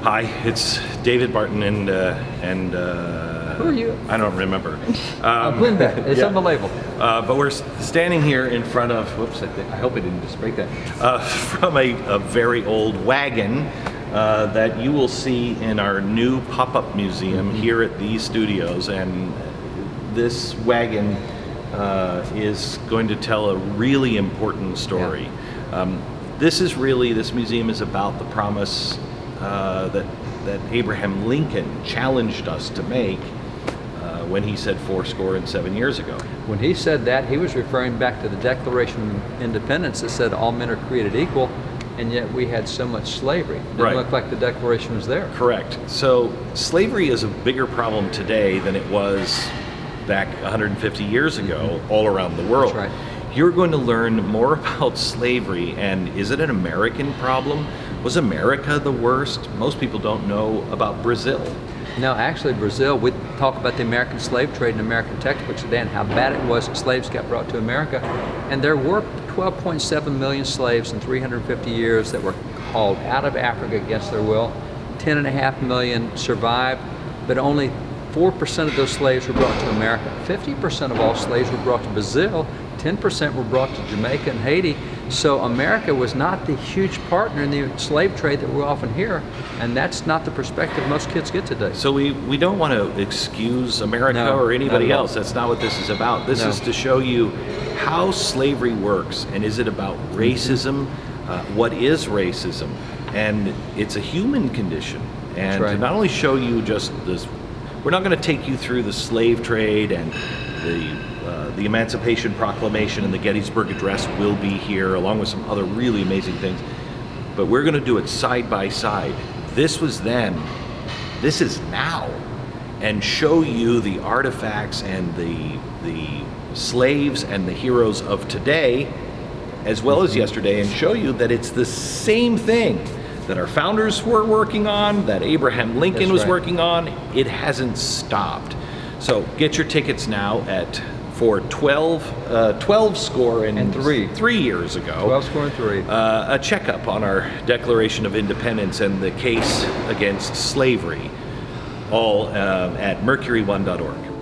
Hi, it's David Barton and who are you? I don't remember. Glenn Beck. It's yeah. unbelievable. But we're standing here in front of, whoops, I hope I didn't just break that, from a very old wagon that you will see in our new pop-up museum here at these studios. And this wagon is going to tell a really important story. Yeah. This museum is about the promise that Abraham Lincoln challenged us to make when he said 70 years ago. When he said that, he was referring back to the Declaration of Independence that said all men are created equal, and yet we had so much slavery. It didn't look like the Declaration was there. Correct. So slavery is a bigger problem today than it was back 150 years ago all around the world. That's right. You're going to learn more about slavery, and is it an American problem? Was America the worst? Most people don't know about Brazil. No, actually Brazil, we talk about the American slave trade in American textbooks today and how bad it was that slaves got brought to America. And there were 12.7 million slaves in 350 years that were hauled out of Africa against their will. 10.5 million survived, but only 4% of those slaves were brought to America. 50% of all slaves were brought to Brazil. 10% were brought to Jamaica and Haiti. So America was not the huge partner in the slave trade that we often hear, and that's not the perspective most kids get today. So we don't want to excuse America or anybody else. That's not what this is about. This is to show you how slavery works, and is it about racism? What is racism? And it's a human condition. And to not only show you just this, we're not going to take you through the slave trade, and the Emancipation Proclamation and the Gettysburg Address will be here, along with some other really amazing things. But we're going to do it side by side. This was then, this is now, and show you the artifacts and the slaves and the heroes of today, as well as yesterday, and show you that it's the same thing that our founders were working on, that Abraham Lincoln was working on. It hasn't stopped. So get your tickets now for 12 score and 3 years ago. 12 score and 3. A checkup on our Declaration of Independence and the case against slavery, all at mercuryone.org.